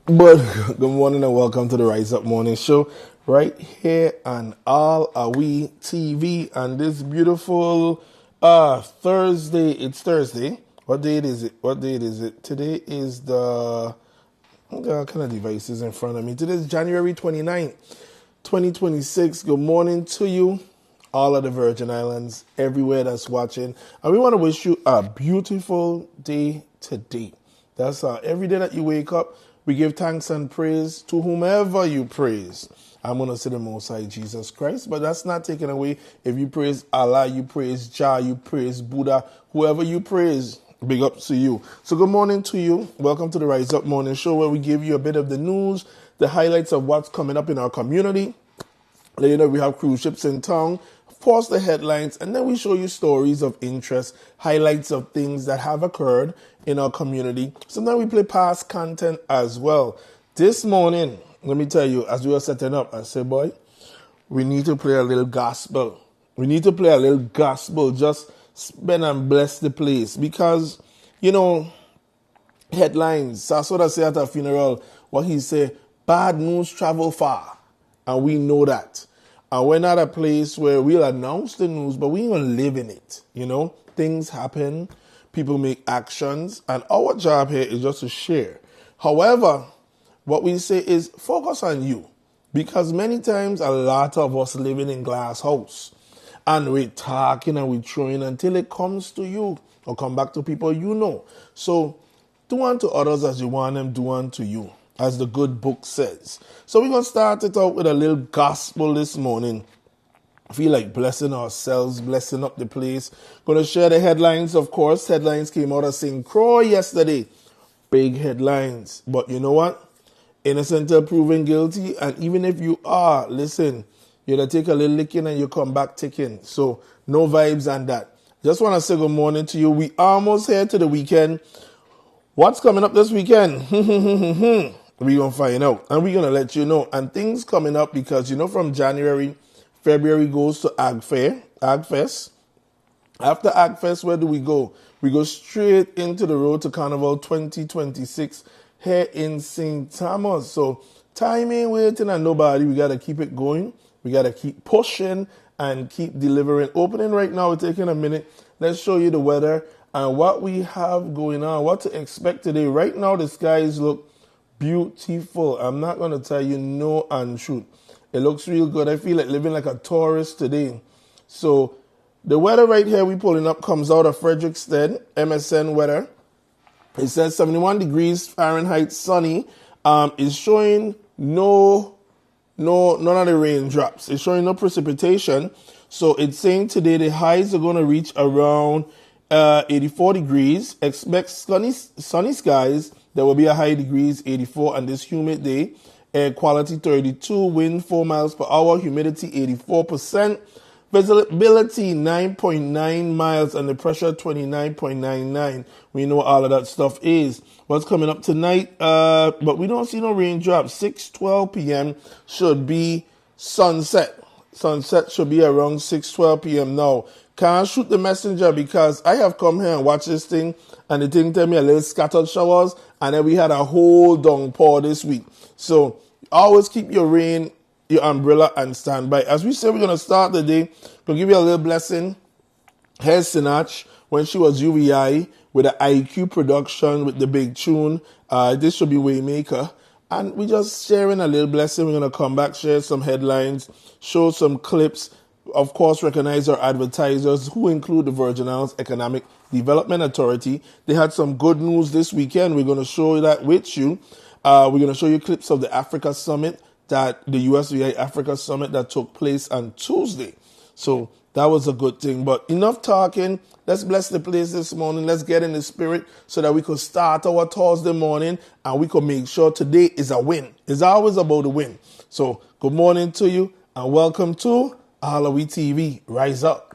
But good morning and welcome to the Rise Up Morning Show right here on AllAhWeTV on this beautiful Thursday. It's Thursday. What date is it? What date is it? Today is the what kind of device is in front of me? Today is January 29th, 2026. Good morning to you, all of the Virgin Islands, everywhere that's watching. And we want to wish you a beautiful day today. That's every day that you wake up, we give thanks and praise to whomever you praise. I'm going to say the Most High Jesus Christ, but that's not taken away. If you praise Allah, you praise Jah, you praise Buddha, whoever you praise, big up to you. So good morning to you. Welcome to the Rise Up Morning Show, where we give you a bit of the news, the highlights of what's coming up in our community. Later, we have cruise ships in town, of course, the headlines, and then we show you stories of interest, highlights of things that have occurred in our community. Sometimes we play past content as well. This morning, let me tell you, as we were setting up, I said, boy, we need to play a little gospel. We need to play a little gospel, just spend and bless the place. Because, you know, headlines, that's what I say at a funeral, what he said, bad news travel far. And we know that. And we're not a place where we'll announce the news, but we ain't gonna live in it. You know, things happen, people make actions, and our job here is just to share. However, what we say is focus on you. Because many times a lot of us living in glass house. And we're talking and we're throwing until it comes to you or come back to people you know. So do unto others as you want them do unto you, as the good book says. So we're going to start it out with a little gospel this morning. I feel like blessing ourselves, blessing up the place. Going to share the headlines, of course. Headlines came out of St. Croix yesterday. Big headlines. But you know what? Innocent until proven guilty. And even if you are, listen, you're going to take a little licking and you come back ticking. So no vibes on that. Just want to say good morning to you. We almost here to the weekend. What's coming up this weekend? We're going to find out. And we're going to let you know. And things coming up because, you know, from January, February goes to AgFest. After AgFest, where do we go? We go straight into the road to Carnival 2026 here in St. Thomas. So time ain't waiting on nobody. We got to keep it going. We got to keep pushing and keep delivering. Opening right now, we're taking a minute. Let's show you the weather and what we have going on, what to expect today. Right now, the skies look beautiful. I'm not going to tell you no untruth. It looks real good. I feel like living like a tourist today. So the weather right here we pulling up comes out of Frederiksted, MSN weather. It says 71 degrees Fahrenheit, sunny. It's showing none of the raindrops. It's showing no precipitation. So it's saying today the highs are going to reach around 84 degrees. Expect sunny skies. There will be a high degrees, 84 on this humid day. Air quality 32, wind 4 miles per hour, humidity 84%. Visibility 9.9 miles and the pressure 29.99. We know all of that stuff is. What's coming up tonight? But we don't see no raindrops. 6:12 p.m. should be sunset. Sunset should be around 6:12 p.m. now. Can't shoot the messenger because I have come here and watched this thing and the thing tell me a little scattered showers and then we had a whole downpour this week. So always keep your rain, your umbrella and stand by. As we say, we're going to start the day. We'll give you a little blessing. Here's Sinach when she was UVI with the IQ production with the big tune. This should be Waymaker. And we just sharing a little blessing. We're going to come back, share some headlines, show some clips. Of course, recognize our advertisers who include the Virgin Islands Economic Development Authority. They had some good news this weekend. We're going to show that with you. We're going to show you clips of the Africa Summit, that the USVI Africa Summit that took place on Tuesday. So that was a good thing. But enough talking. Let's bless the place this morning. Let's get in the spirit so that we could start our Thursday morning and we could make sure today is a win. It's always about a win. So good morning to you and welcome to AllAhWeTV. Rise up.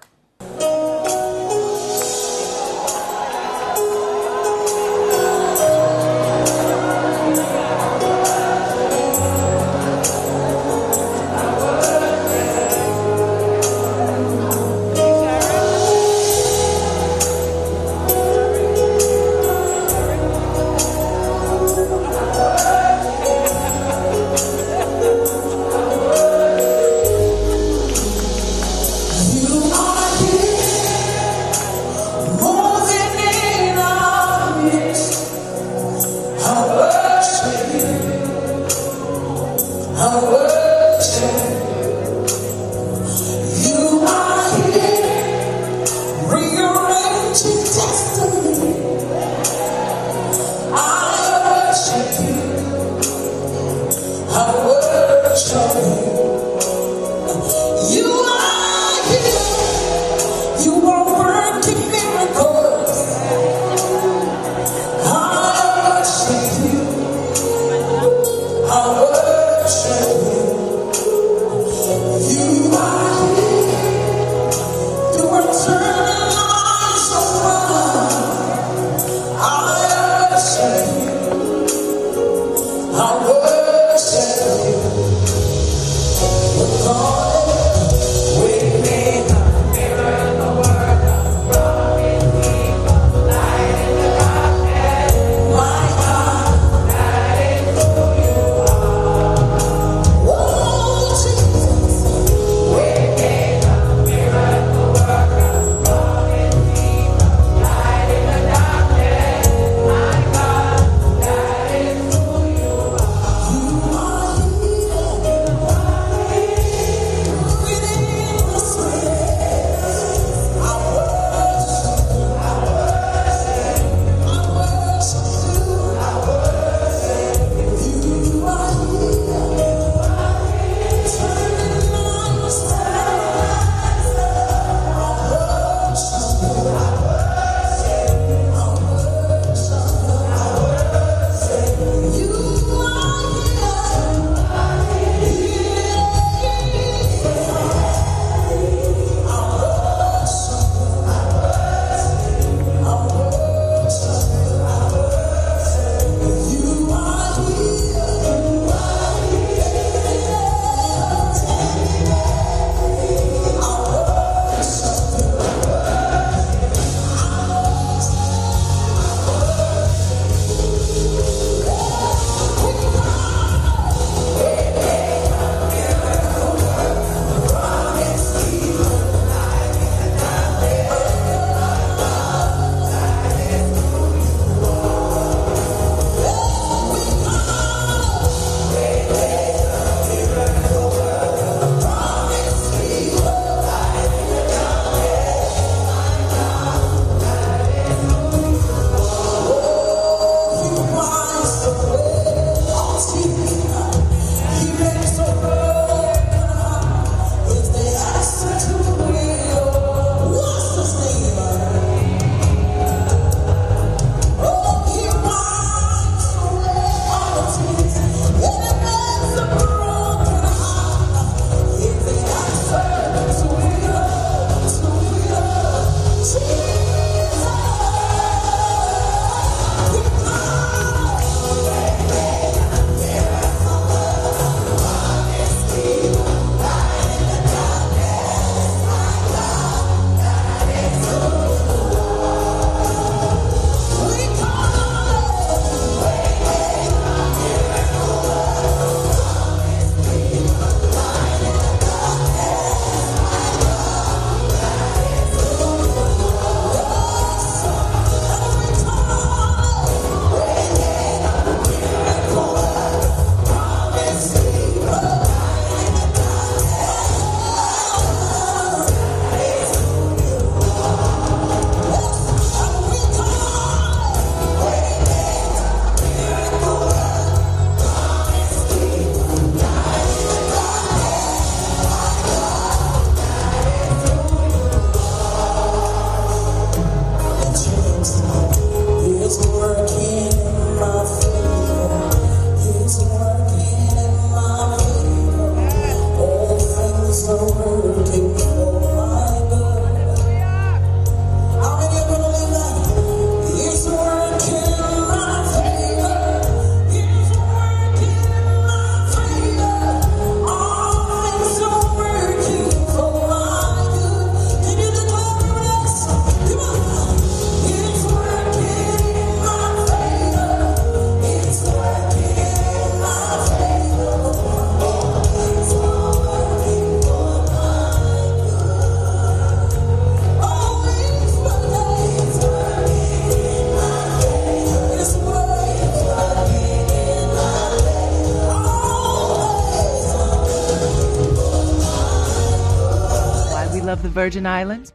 of the Virgin Islands.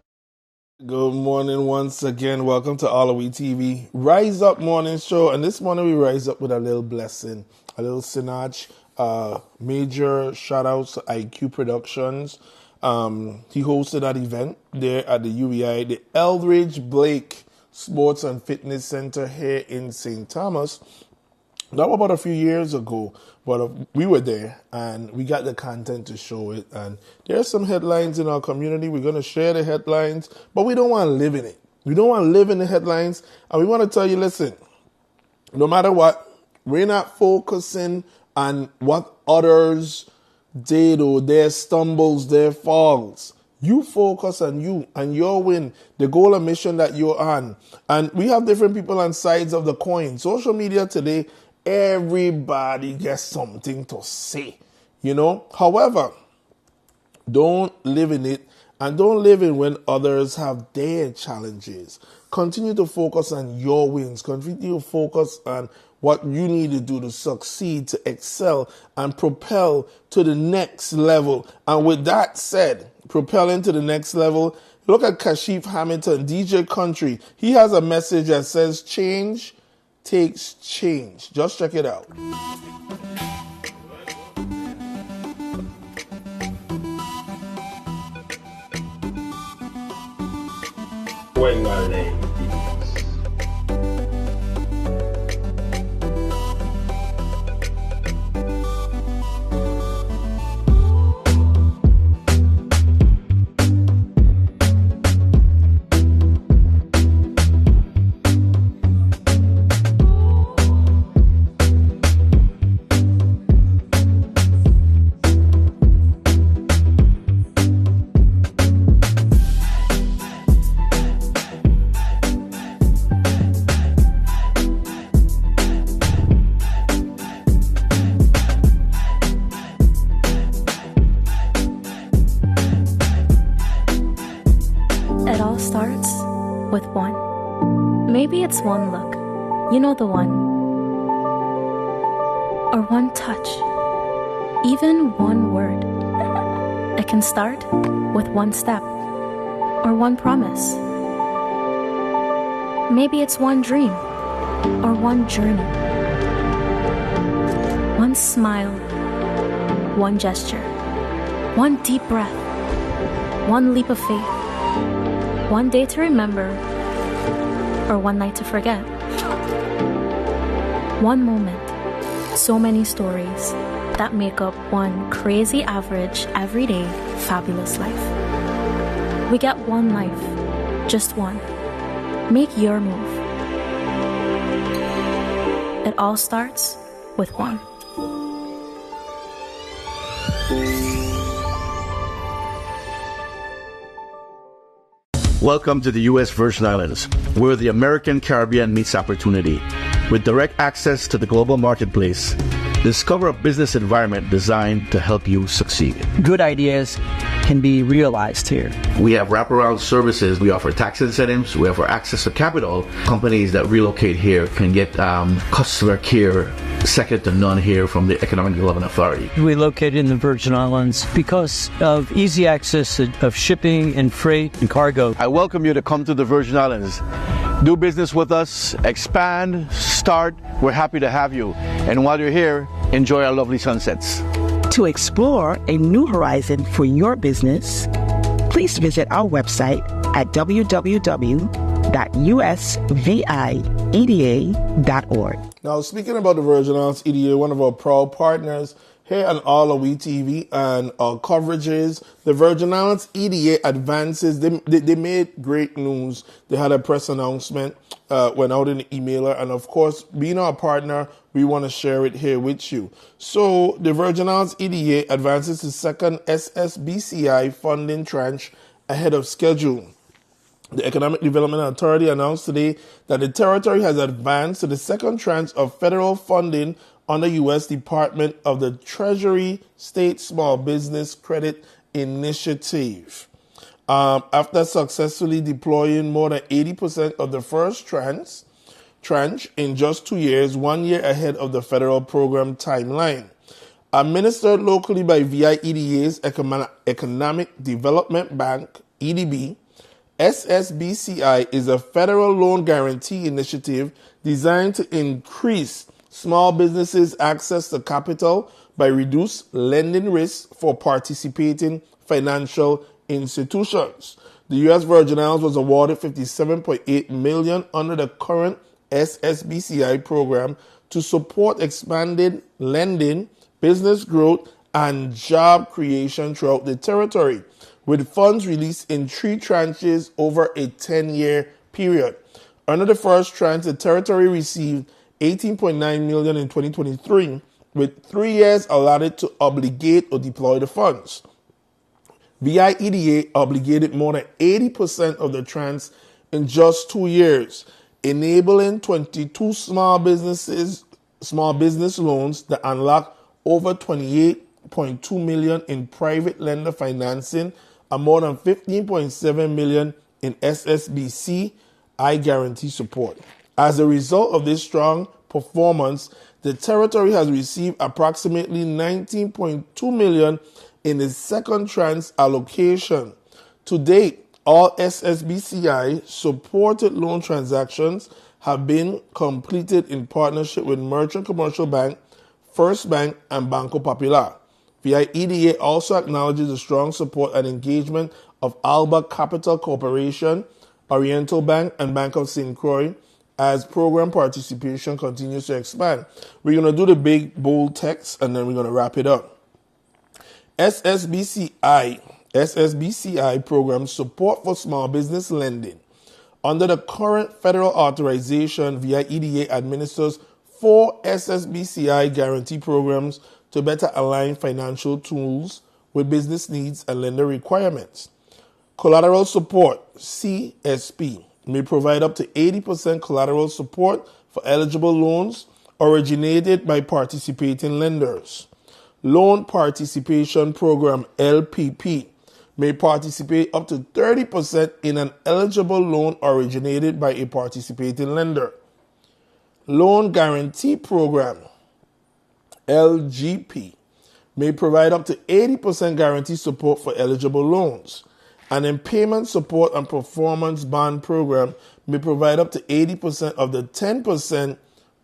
Good morning once again. Welcome to AllAhWeTV Rise Up Morning Show. And this morning we rise up with a little blessing, a little sinach. Major shout outs to IQ Productions. He hosted that event there at the UBI, the Eldridge Blake Sports and Fitness Center here in St. Thomas. That was about a few years ago, but we were there and we got the content to show it. And there's some headlines in our community. We're going to share the headlines, but we don't want to live in it. We don't want to live in the headlines. And we want to tell you, listen, no matter what, we're not focusing on what others did or their stumbles, their falls. You focus on you and your win, the goal and mission that you're on. And we have different people on sides of the coin. Social media today, everybody gets something to say, However, don't live in it and don't live in when others have their challenges. Continue to focus on your wins. Continue to focus on what you need to do to succeed, to excel, and propel to the next level. And with that said, propelling to the next level, look at Kashif Hamilton, DJ Country. He has a message that says change takes change. Just check it out. It all starts with one. Maybe it's one look, the one. Or one touch, even one word. It can start with one step or one promise. Maybe it's one dream or one journey. One smile, one gesture, one deep breath, one leap of faith. One day to remember, or one night to forget. One moment, so many stories that make up one crazy average, everyday, fabulous life. We get one life, just one. Make your move. It all starts with one. Welcome to the U.S. Virgin Islands, where the American Caribbean meets opportunity. With direct access to the global marketplace, discover a business environment designed to help you succeed. Good ideas can be realized here. We have wraparound services. We offer tax incentives. We offer access to capital. Companies that relocate here can get customer care second to none here from the Economic Development Authority. We located in the Virgin Islands because of easy access of shipping and freight and cargo. I welcome you to come to the Virgin Islands. Do business with us, expand, start. We're happy to have you. And while you're here, enjoy our lovely sunsets. To explore a new horizon for your business, please visit our website at www.usvieda.org. Now, speaking about the Virgin Islands EDA, one of our proud partners here on AllAhWeTV and our coverages, the Virgin Islands EDA advances. They made great news. They had a press announcement, went out in the emailer, and of course, being our partner, we want to share it here with you. So, the Virgin Islands EDA advances the second SSBCI funding tranche ahead of schedule. The Economic Development Authority announced today that the territory has advanced to the second tranche of federal funding under U.S. Department of the Treasury State Small Business Credit Initiative. After successfully deploying more than 80% of the first tranche in just 2 years, 1 year ahead of the federal program timeline. Administered locally by VIEDA's Economic Development Bank EDB. SSBCI is a federal loan guarantee initiative designed to increase small businesses' access to capital by reduced lending risks for participating financial institutions. The U.S. Virgin Islands was awarded $57.8 million under the current SSBCI program to support expanded lending, business growth, and job creation throughout the territory, with funds released in 3 tranches over a 10-year period. Under the first tranche, the territory received $18.9 million in 2023, with 3 years allotted to obligate or deploy the funds. VIEDA obligated more than 80% of the tranche in just 2 years, enabling 22 small business loans that unlock over $28.2 million in private lender financing and more than $15.7 million in SSBC guarantee support. As a result of this strong performance, the territory has received approximately $19.2 million in its second tranche allocation. To date, all SSBCI supported loan transactions have been completed in partnership with Merchant Commercial Bank, First Bank, and Banco Popular. VIEDA also acknowledges the strong support and engagement of Alba Capital Corporation, Oriental Bank, and Bank of St. Croix as program participation continues to expand. We're going to do the big, bold text, and then we're going to wrap it up. SSBCI program support for small business lending. Under the current federal authorization, VIEDA administers 4 SSBCI guarantee programs to better align financial tools with business needs and lender requirements. Collateral support, CSP, may provide up to 80% collateral support for eligible loans originated by participating lenders. Loan Participation Program, LPP, may participate up to 30% in an eligible loan originated by a participating lender. Loan Guarantee Program, LGP, may provide up to 80% guarantee support for eligible loans. An Payment Support and Performance Bond Program may provide up to 80% of the 10%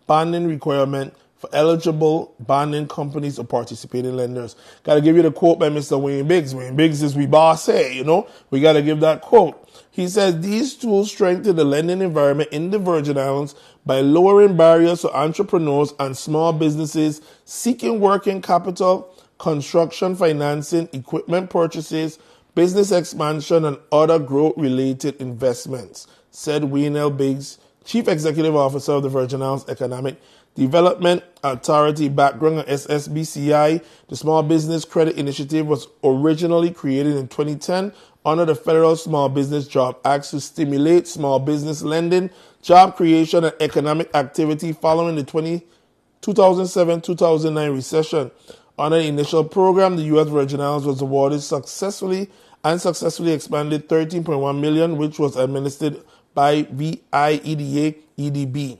bonding requirement for eligible bonding companies or participating lenders. Got to give you the quote by Mr. Wayne Biggs. Wayne Biggs is we boss say, we got to give that quote. He says these tools strengthen the lending environment in the Virgin Islands by lowering barriers to entrepreneurs and small businesses seeking working capital, construction financing, equipment purchases, business expansion, and other growth-related investments, said Wayne L. Biggs, Chief Executive Officer of the Virgin Islands Economic Development Authority. Background on SSBCI. The Small Business Credit Initiative was originally created in 2010 under the Federal Small Business Job Act to stimulate small business lending, job creation, and economic activity following the 2007-2009 recession. Under the initial program, the U.S. Virgin Islands was awarded successfully expanded $13.1 million, which was administered by VIEDA EDB.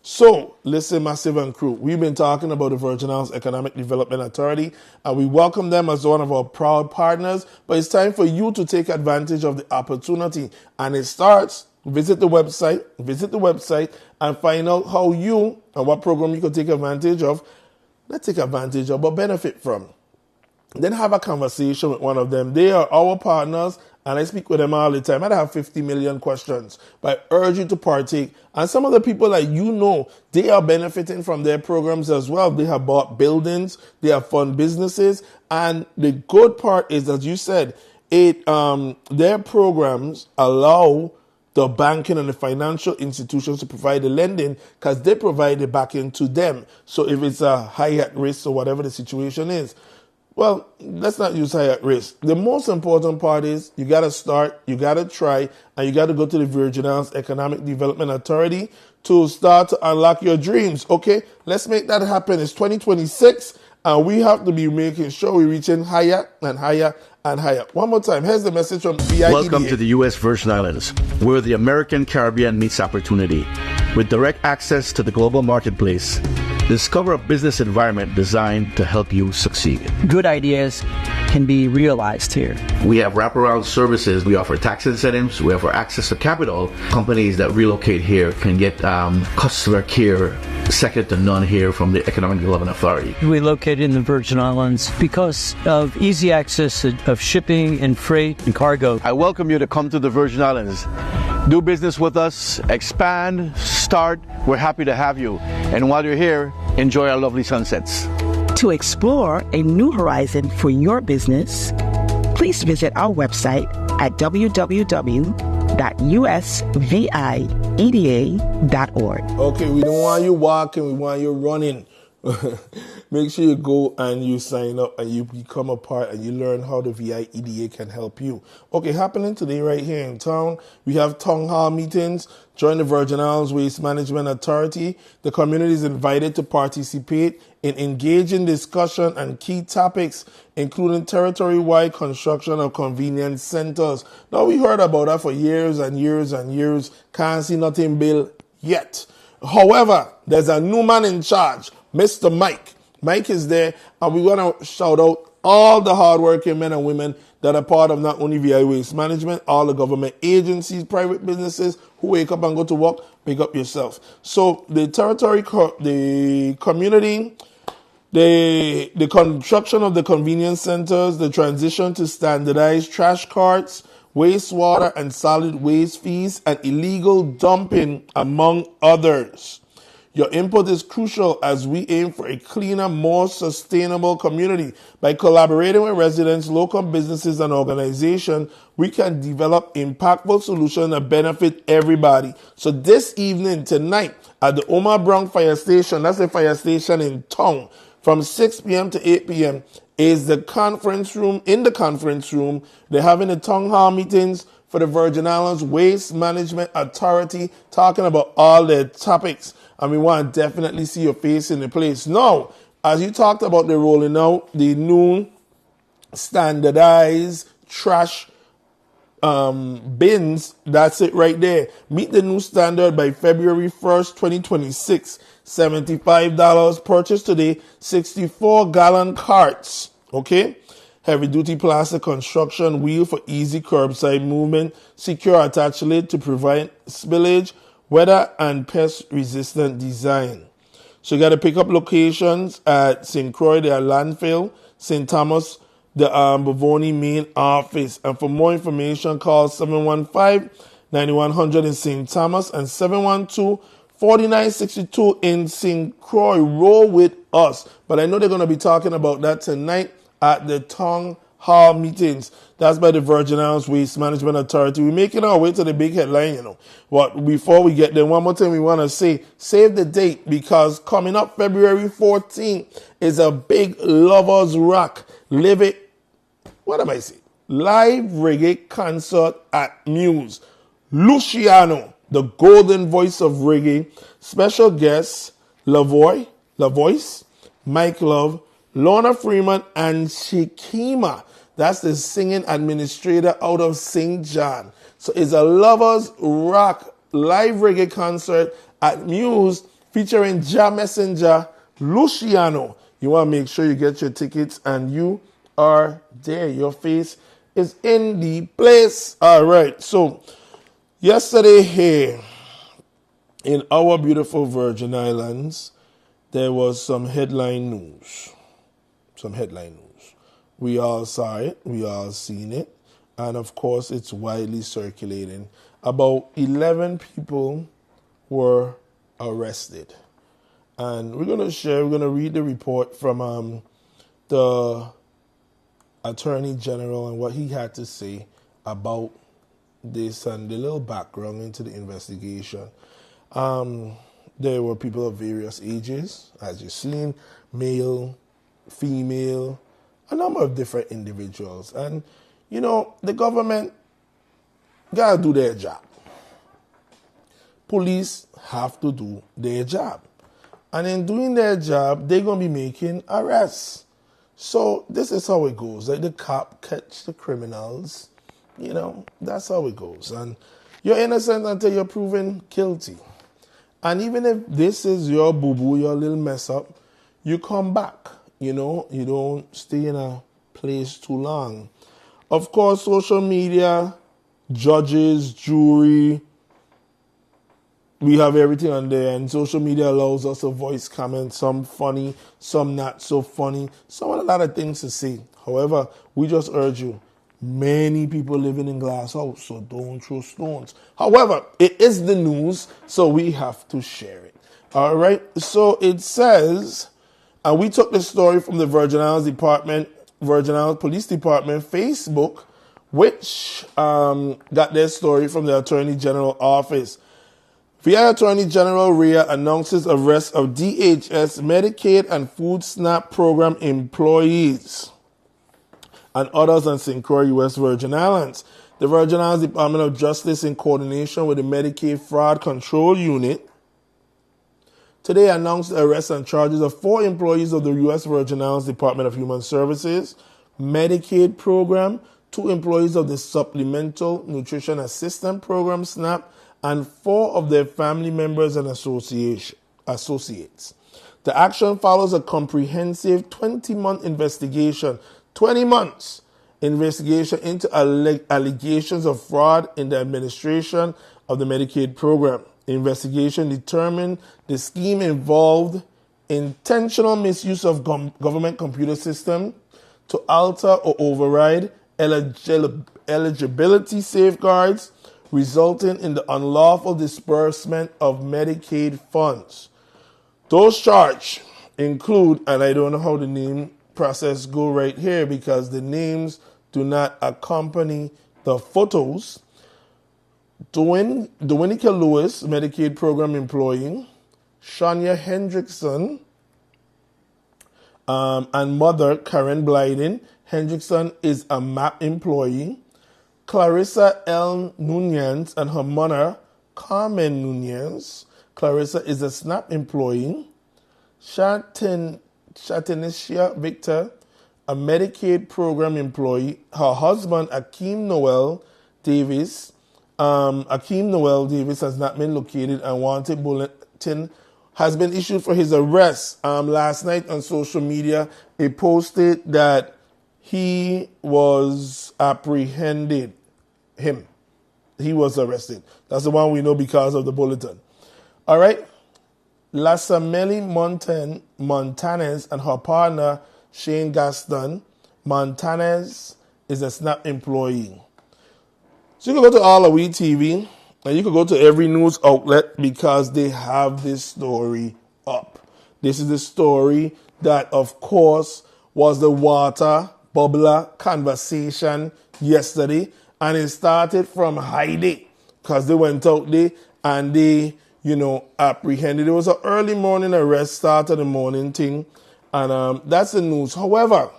So, listen, Massive and crew, we've been talking about the Virgin Islands Economic Development Authority, and we welcome them as one of our proud partners, but it's time for you to take advantage of the opportunity, and it starts, visit the website, and find out how you, and what program you can take advantage of, not take advantage of, but benefit from. Then have a conversation with one of them. They are our partners, and I speak with them all the time. I have 50 million questions, but I urge you to partake. And some of the people that they are benefiting from their programs as well. They have bought buildings, they have fund businesses, and the good part is, as you said, their programs allow the banking and the financial institutions to provide the lending because they provide the backing to them. So if it's a high at risk or whatever the situation is, well, let's not use high at risk. The most important part is you got to start, you got to try, and you got to go to the Virgin Islands Economic Development Authority to start to unlock your dreams. Okay, let's make that happen. It's 2026, and we have to be making sure we're reaching higher and higher and higher. One more time, here's the message from VIEDA. Welcome to the U.S. Virgin Islands, where the American Caribbean meets opportunity. With direct access to the global marketplace, discover a business environment designed to help you succeed. Good ideas can be realized here. We have wraparound services. We offer tax incentives. We offer access to capital. Companies that relocate here can get customer care second to none here from the Economic Development Authority. We located in the Virgin Islands because of easy access of shipping and freight and cargo. I welcome you to come to the Virgin Islands. Do business with us, expand, start. We're happy to have you. And while you're here, enjoy our lovely sunsets. To explore a new horizon for your business, please visit our website at www.usvieda.org. Okay, we don't want you walking, we want you running. Make sure you go and you sign up and you become a part and you learn how the VIEDA can help you. Okay, happening today right here in town, we have town hall meetings. Join the Virgin Islands Waste Management Authority. The community is invited to participate in engaging discussion and key topics, including territory-wide construction of convenience centers. Now, we heard about that for years and years and years. Can't see nothing built yet. However, there's a new man in charge, Mr. Mike. Mike is there, and we want to shout out all the hardworking men and women that are part of not only VI Waste Management, all the government agencies, private businesses who wake up and go to work. Pick up yourself. So the territory, the community, the construction of the convenience centers, the transition to standardized trash carts, wastewater and solid waste fees, and illegal dumping, among others. Your input is crucial as we aim for a cleaner, more sustainable community. By collaborating with residents, local businesses, and organizations, we can develop impactful solutions that benefit everybody. So this evening, tonight, at the Omar Brown Fire Station, that's a fire station in town, from 6 p.m. to 8 p.m., is the conference room. In the conference room, they're having the town hall meetings for the Virgin Islands Waste Management Authority, talking about all their topics. And we want to definitely see your face in the place. Now, as you talked about the rolling out the new standardized trash bins, that's it right there. Meet the new standard by February 1st, 2026. $75. Purchase today, 64-gallon carts. Okay? Heavy-duty plastic construction wheel for easy curbside movement. Secure attached lid to prevent spillage. Weather and pest-resistant design. So you got to pick up locations at St. Croix, their landfill, St. Thomas, the Bavoni main office. And for more information, call 715-9100 in St. Thomas and 712-4962 in St. Croix. Roll with us. But I know they're going to be talking about that tonight at the town hall meetings. That's by the Virgin Islands Waste Management Authority. We're making our way to the big headline, you know. But before we get there, one more thing we want to say, save the date, because coming up February 14th is a big Lovers Rock live live reggae concert at Muse. Luciano, the golden voice of reggae, special guests, La Voice, Mike Love, Lorna Freeman, and Shikima. That's the singing administrator out of St. John. So it's a Lovers Rock live reggae concert at Muse featuring Ja Messenger, Luciano. You want to make sure you get your tickets and you are there. Your face is in the place. All right. So yesterday here in our beautiful Virgin Islands, there was some headline news. We all saw it. We all seen it. And, of course, it's widely circulating. About 11 people were arrested. And we're going to read the report from the Attorney General and what he had to say about this and the little background into the investigation. There were people of various ages, as you've seen, male, female, a number of different individuals. And, you know, the government got to do their job. Police have to do their job. And in doing their job, they're going to be making arrests. So this is how it goes. Like the cop catch the criminals. You know, that's how it goes. And you're innocent until you're proven guilty. And even if this is your boo-boo, your little mess up, you come back. You know, you don't stay in a place too long. Of course, social media, judges, jury, we have everything on there, and social media allows us to voice comments, some funny, some not so funny, some with a lot of things to say. However, we just urge you, many people living in glass house, so don't throw stones. However, it is the news, so we have to share it. All right, so it says, and we took the story from the Virgin Islands Police Department Facebook, which got their story from the Attorney General office. VI Attorney General Rhea announces arrest of DHS Medicaid and Food Snap Program employees and others on St. Croix, U.S. Virgin Islands. The Virgin Islands Department of Justice, in coordination with the Medicaid Fraud Control Unit, today announced the arrest and charges of 4 employees of the U.S. Virgin Islands Department of Human Services Medicaid Program, 2 employees of the Supplemental Nutrition Assistance Program, SNAP, and 4 of their family members and associates. The action follows a comprehensive 20-month investigation, 20 months investigation into allegations of fraud in the administration of the Medicaid program. The investigation determined the scheme involved intentional misuse of government computer system to alter or override eligibility safeguards, resulting in the unlawful disbursement of Medicaid funds. Those charged include, and I don't know how the name process go right here because the names do not accompany the photos. Dominica Lewis, Medicaid program employee, Shania Hendrickson, and mother Karen Blyden. Hendrickson is a MAP employee. Clarissa L. Nunez and her mother, Carmen Nunez. Clarissa is a SNAP employee. Shatinisha Victor, a Medicaid program employee. Her husband, Akeem Noel Davis. Akeem Noel Davis has not been located, and wanted bulletin has been issued for his arrest. Last night on social media, they posted that he was apprehended. He was arrested. That's the one we know because of the bulletin. All right. Lasameli Montanez and her partner, Shane Gaston. Montanez is a SNAP employee. So you can go to AllAhWeTV and you can go to every news outlet because they have this story up. This is the story that, of course, was the water bubbler conversation yesterday. And it started from Haiti because they went out there and they, apprehended. It was an early morning arrest, started the morning thing. And that's the news. However,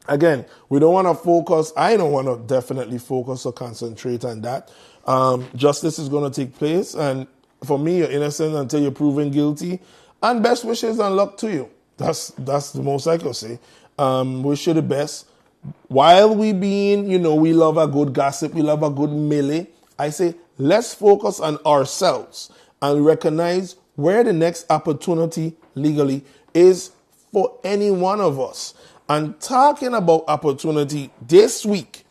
again, we don't want to focus. I don't want to definitely focus or concentrate on that. Justice is going to take place. And for me, you're innocent until you're proven guilty. And best wishes and luck to you. That's the most I can say. Wish you the best. While we we love a good gossip, we love a good melee, I say, let's focus on ourselves and recognize where the next opportunity legally is for any one of us. And talking about opportunity this week,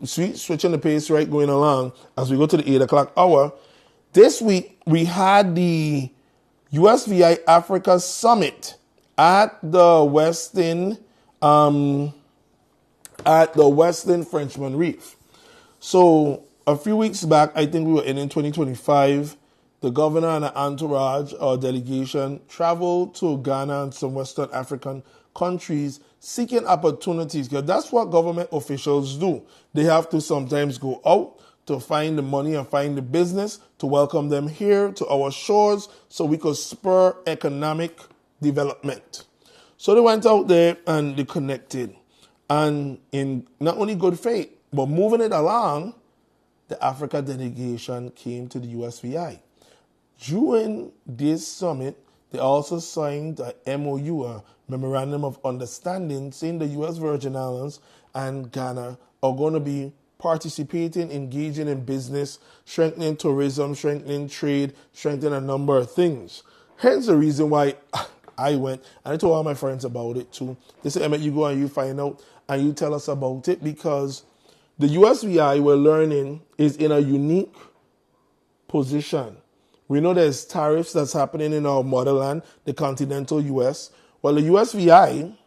switching the pace right going along as we go to the 8 o'clock hour, this week we had the USVI Africa Summit at the Westin Frenchman Reef. So a few weeks back, I think we were in 2025, the governor and an entourage or delegation traveled to Ghana and some Western African countries seeking opportunities, because that's what government officials do. They have to sometimes go out to find the money and find the business to welcome them here to our shores so we could spur economic development. So they went out there and they connected. And in not only good faith, but moving it along, the Africa delegation came to the USVI. During this summit, they also signed a MOU, a Memorandum of Understanding, saying the U.S. Virgin Islands and Ghana are going to be participating, engaging in business, strengthening tourism, strengthening trade, strengthening a number of things. Hence the reason why I went, and I told all my friends about it too. They said, Emmett, you go and you find out and you tell us about it, because the USVI, we're learning, is in a unique position. We know there's tariffs that's happening in our motherland, the continental US. Well, the USVI,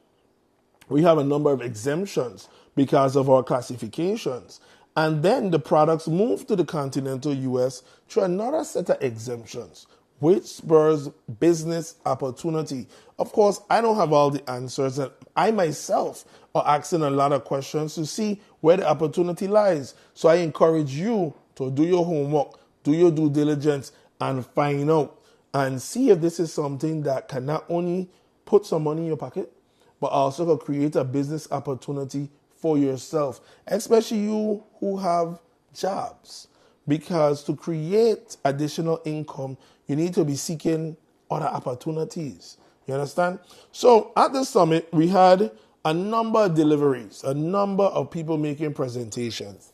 we have a number of exemptions because of our classifications. And then the products move to the continental US through another set of exemptions, which spurs business opportunity. Of course, I don't have all the answers, and I myself are asking a lot of questions to see where the opportunity lies. So I encourage you to do your homework, do your due diligence, and find out and see if this is something that can not only put some money in your pocket, but also can create a business opportunity for yourself, especially you who have jobs. Because to create additional income, you need to be seeking other opportunities. You understand? So at the summit, we had a number of deliveries, a number of people making presentations.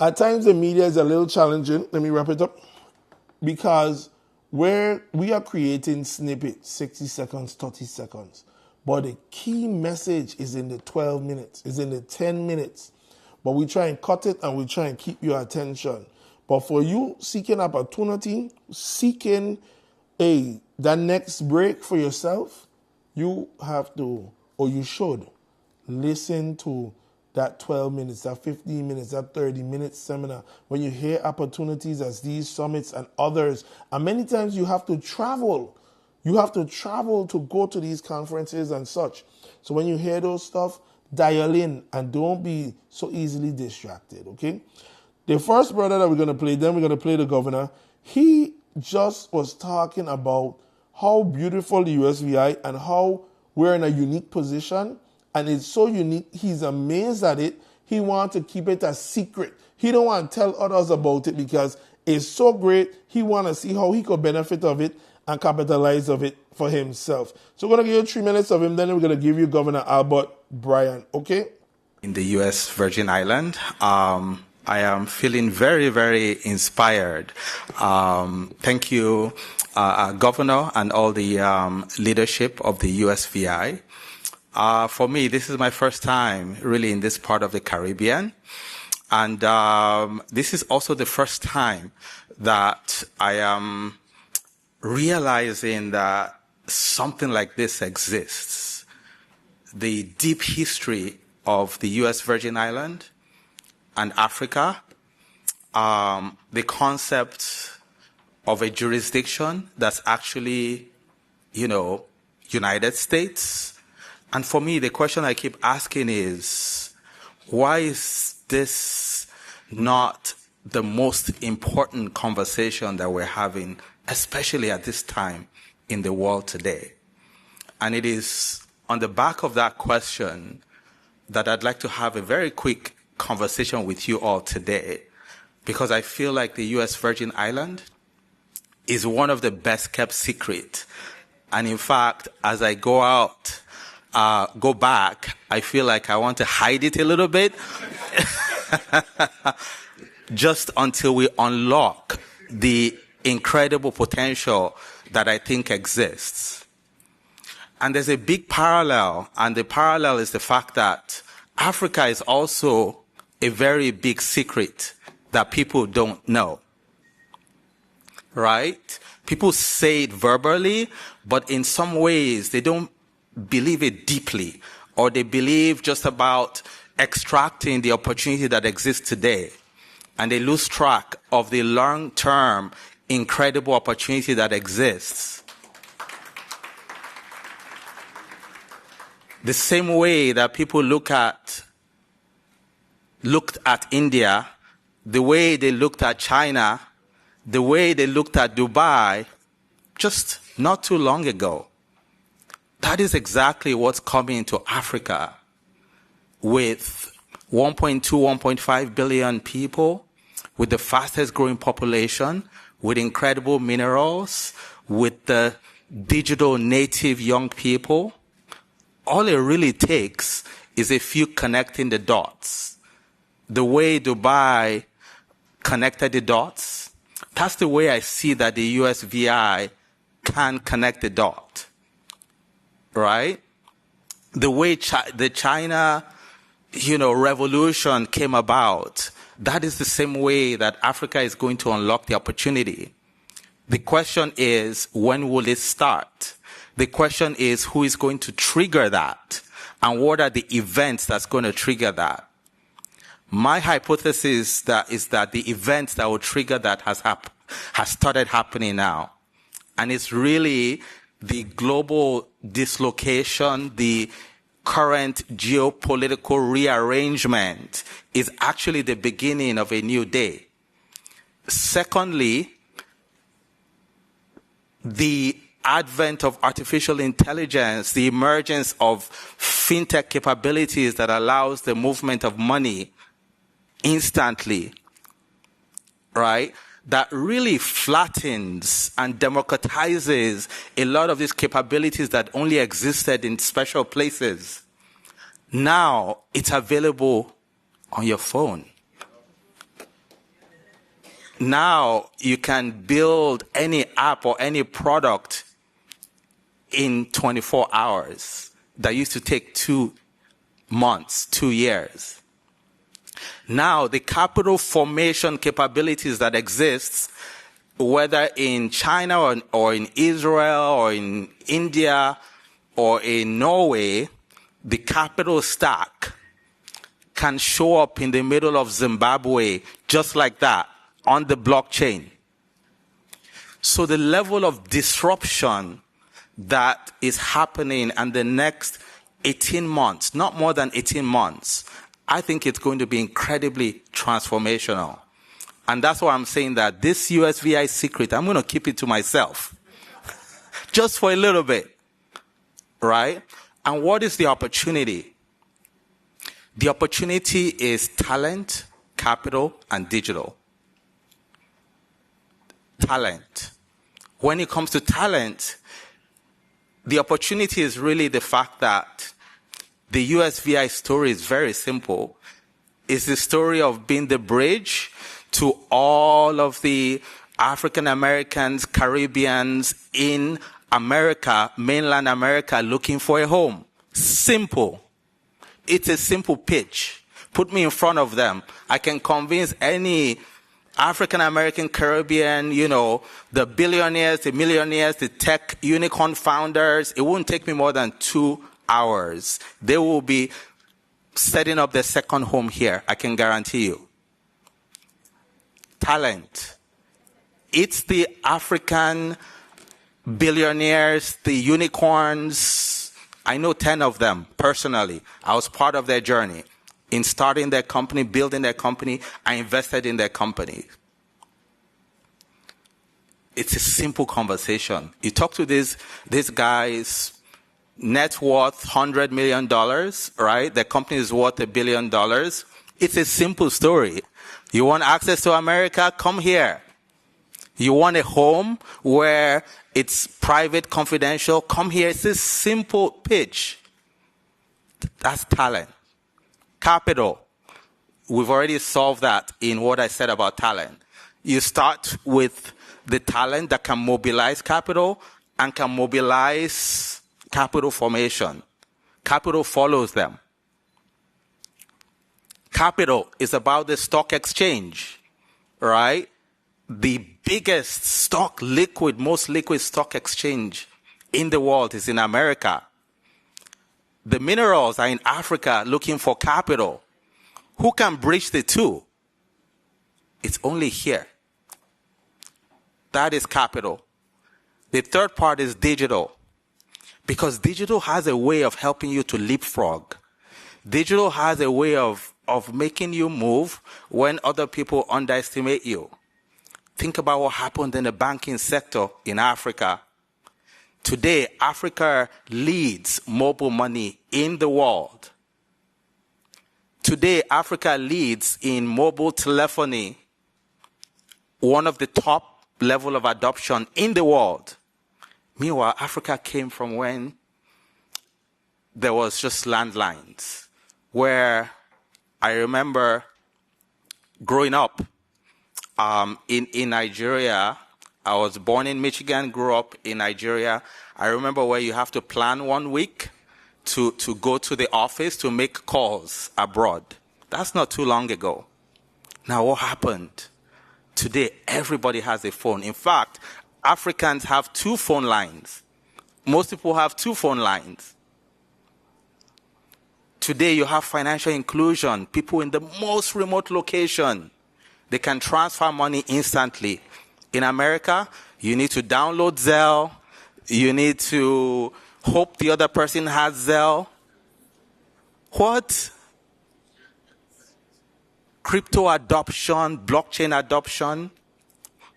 At times, the media is a little challenging. Let me wrap it up. Because we are creating snippets, 60 seconds, 30 seconds. But the key message is in the 12 minutes, is in the 10 minutes. But we try and cut it and we try and keep your attention. But for you seeking opportunity, seeking that next break for yourself, you have to, or you should, listen to that 12 minutes, that 15 minutes, that 30-minute seminar. When you hear opportunities as these summits and others, and many times you have to travel. You have to travel to go to these conferences and such. So when you hear those stuff, dial in and don't be so easily distracted, okay? The first brother that we're going to play, then we're going to play the governor. He just was talking about how beautiful the USVI and how we're in a unique position. And it's so unique, he's amazed at it. He wants to keep it a secret. He don't want to tell others about it because it's so great. He want to see how he could benefit of it and capitalize of it for himself. So we're going to give you 3 minutes of him, then we're going to give you Governor Albert Bryan, okay? In the U.S. Virgin Island, I am feeling very, very inspired. Thank you, Governor, and all the leadership of the USVI. For me, this is my first time really in this part of the Caribbean. And this is also the first time that I am realizing that something like this exists. The deep history of the U.S. Virgin Island and Africa, the concept of a jurisdiction that's actually, United States. And for me, the question I keep asking is, why is this not the most important conversation that we're having, especially at this time in the world today? And it is on the back of that question that I'd like to have a very quick conversation with you all today, because I feel like the U.S. Virgin Island is one of the best kept secret. And in fact, as I go back, I feel like I want to hide it a little bit just until we unlock the incredible potential that I think exists. And there's a big parallel, and the parallel is the fact that Africa is also a very big secret that people don't know. Right? People say it verbally, but in some ways they don't believe it deeply, or they believe just about extracting the opportunity that exists today, and they lose track of the long-term incredible opportunity that exists. The same way that people looked at India, the way they looked at China, the way they looked at Dubai just not too long ago. That is exactly what's coming to Africa with 1.2, 1.5 billion people, with the fastest growing population, with incredible minerals, with the digital native young people. All it really takes is a few connecting the dots. The way Dubai connected the dots, that's the way I see that the USVI can connect the dot. right? The way the China, revolution came about, that is the same way that Africa is going to unlock the opportunity. The question is, when will it start? The question is, who is going to trigger that? And what are the events that's going to trigger that? My hypothesis is that the events that will trigger that has started happening now. And it's really the global dislocation, the current geopolitical rearrangement is actually the beginning of a new day. Secondly, the advent of artificial intelligence, the emergence of fintech capabilities that allows the movement of money instantly, right? That really flattens and democratizes a lot of these capabilities that only existed in special places. Now it's available on your phone. Now you can build any app or any product in 24 hours that used to take 2 months, 2 years. Now the capital formation capabilities that exist, whether in China or in Israel or in India or in Norway, the capital stack can show up in the middle of Zimbabwe just like that on the blockchain. So the level of disruption that is happening in the next 18 months, not more than 18 months, I think it's going to be incredibly transformational. And that's why I'm saying that this USVI secret, I'm going to keep it to myself. Just for a little bit. Right? And what is the opportunity? The opportunity is talent, capital, and digital. Talent. When it comes to talent, the opportunity is really the fact that the USVI story is very simple. It's the story of being the bridge to all of the African Americans, Caribbeans in America, mainland America, looking for a home. Simple. It's a simple pitch. Put me in front of them. I can convince any African American, Caribbean, the billionaires, the millionaires, the tech unicorn founders. It won't take me more than 2 hours. They will be setting up their second home here. I can guarantee you. Talent. It's the African billionaires, the unicorns. I know 10 of them personally. I was part of their journey. In starting their company, building their company, I invested in their company. It's a simple conversation. You talk to these guys, net worth $100 million, right? Their company is worth $1 billion. It's a simple story. You want access to America? Come here. You want a home where it's private, confidential? Come here. It's a simple pitch. That's talent. Capital. We've already solved that in what I said about talent. You start with the talent that can mobilize capital and can mobilize capital formation. Capital follows them. Capital is about the stock exchange, right? The biggest most liquid stock exchange in the world is in America. The minerals are in Africa looking for capital. Who can bridge the two? It's only here. That is capital. The third part is digital. Because digital has a way of helping you to leapfrog. Digital has a way of making you move when other people underestimate you. Think about what happened in the banking sector in Africa. Today, Africa leads mobile money in the world. Today, Africa leads in mobile telephony, one of the top level of adoption in the world. Meanwhile, Africa came from when there was just landlines, where I remember growing up in Nigeria, I was born in Michigan, grew up in Nigeria. I remember where you have to plan 1 week to go to the office to make calls abroad. That's not too long ago. Now, what happened? Today, everybody has a phone. In fact, Africans have 2 phone lines. Most people have 2 phone lines. Today, you have financial inclusion. People in the most remote location, they can transfer money instantly. In America, you need to download Zelle. You need to hope the other person has Zelle. What? Crypto adoption, blockchain adoption.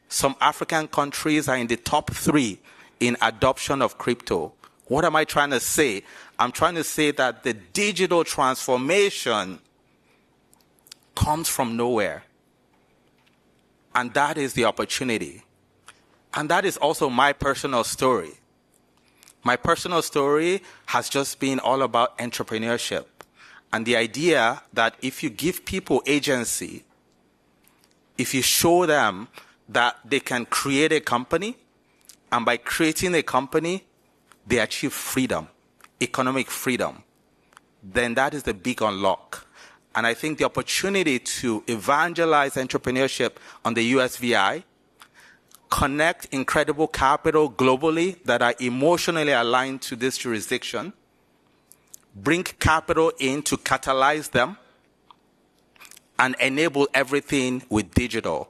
Some African countries are in the top 3 in adoption of crypto. What am I trying to say? I'm trying to say that the digital transformation comes from nowhere. And that is the opportunity. And that is also my personal story. My personal story has just been all about entrepreneurship. And the idea that if you give people agency, if you show them that they can create a company, and by creating a company, they achieve freedom, economic freedom, then that is the big unlock. And I think the opportunity to evangelize entrepreneurship on the USVI, connect incredible capital globally that are emotionally aligned to this jurisdiction, bring capital in to catalyze them, and enable everything with digital.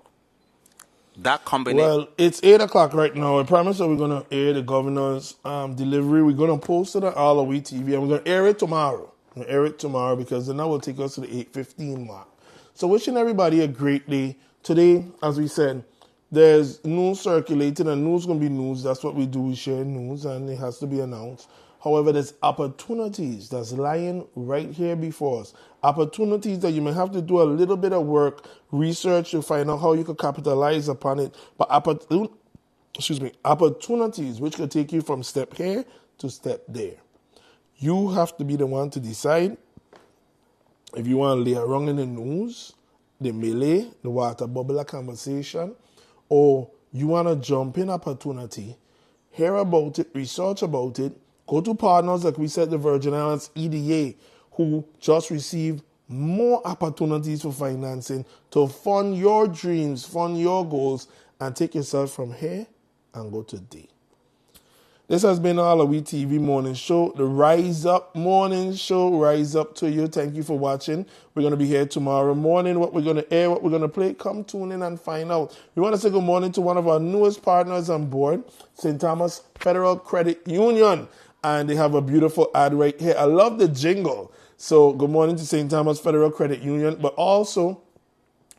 That combination. Well, it's 8 o'clock right now. I promise that we're going to air the governor's delivery. We're going to post it on AllAhWeTV, and we're going to air it tomorrow. We'll air it tomorrow because then that will take us to the 8:15 mark. So wishing everybody a great day. Today, as we said, there's news circulating, and news going to be news. That's what we do. We share news, and it has to be announced. However, there's opportunities that's lying right here before us. Opportunities that you may have to do a little bit of work, research to find out how you could capitalize upon it. But opportunities which could take you from step here to step there. You have to be the one to decide if you want to lay around in the news, the melee, the water bubbler conversation, or you want to jump in opportunity, hear about it, research about it, go to partners like we said, the Virgin Islands EDA, who just received more opportunities for financing to fund your dreams, fund your goals, and take yourself from here and go to D. This has been AllAhWeTV Morning Show, the Rise Up Morning Show. Rise up to you. Thank you for watching. We're going to be here tomorrow morning. What we're going to air, what we're going to play, come tune in and find out. We want to say good morning to one of our newest partners on board, St. Thomas Federal Credit Union. And they have a beautiful ad right here. I love the jingle. So good morning to St. Thomas Federal Credit Union, but also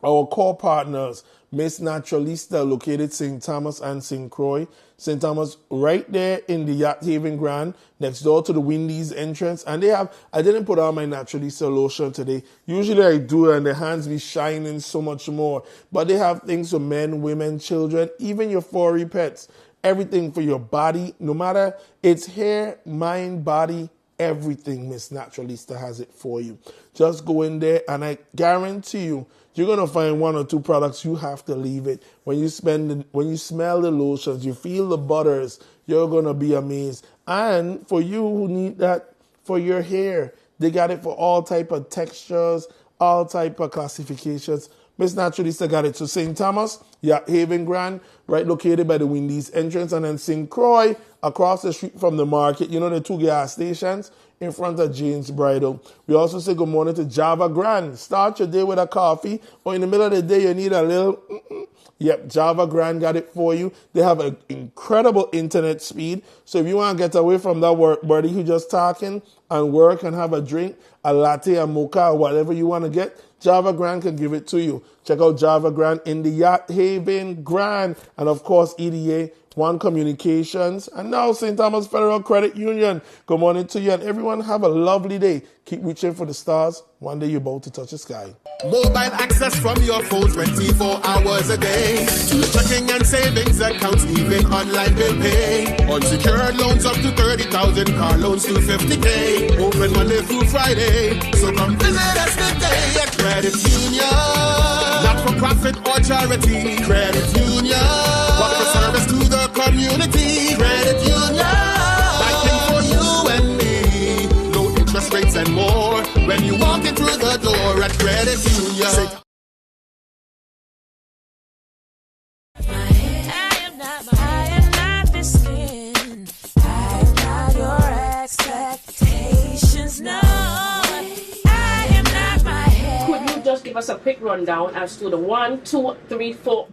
our core partners, Miss Naturalista, located St. Thomas and St. Croix. St. Thomas right there in the Yacht Haven Grand, next door to the Windies entrance. And they have, I didn't put on my Naturalista lotion today. Usually I do, and the hands be shining so much more. But they have things for men, women, children, even your furry pets. Everything for your body, no matter it's hair, mind, body, everything, Miss Naturalista has it for you. Just go in there, and I guarantee you, you're going to find 1 or 2 products. You have to leave it. When you smell the lotions, you feel the butters, you're going to be amazed. And for you who need that for your hair, they got it for all type of textures, all type of classifications. Miss Naturalista got it. So St. Thomas, Yacht Haven Grand, right located by the Windies entrance, and then St. Croix, across the street from the market. You know the 2 gas stations in front of Jane's Bridal. We also say good morning to Java Grand. Start your day with a coffee, or in the middle of the day you need a little, Yep, Java Grand got it for you. They have an incredible internet speed. So if you want to get away from that work buddy who just talking and work and have a drink, a latte, a mocha, or whatever you want to get, Java Grand can give it to you. Check out Java Grand in the Yacht Haven Grand. And of course, EDA, One Communications, and now St. Thomas Federal Credit Union. Good morning to you, and everyone have a lovely day. Keep reaching for the stars. One day you're about to touch the sky. Mobile access from your phone 24 hours a day. To checking and savings accounts, even online bill pay. Unsecured loans up to 30,000, car loans to 50K. Open Monday through Friday. So come visit us today at Credit Union. Not for profit or charity. Credit Union. What for service? give us a quick rundown as to the 1, 2, 3, 4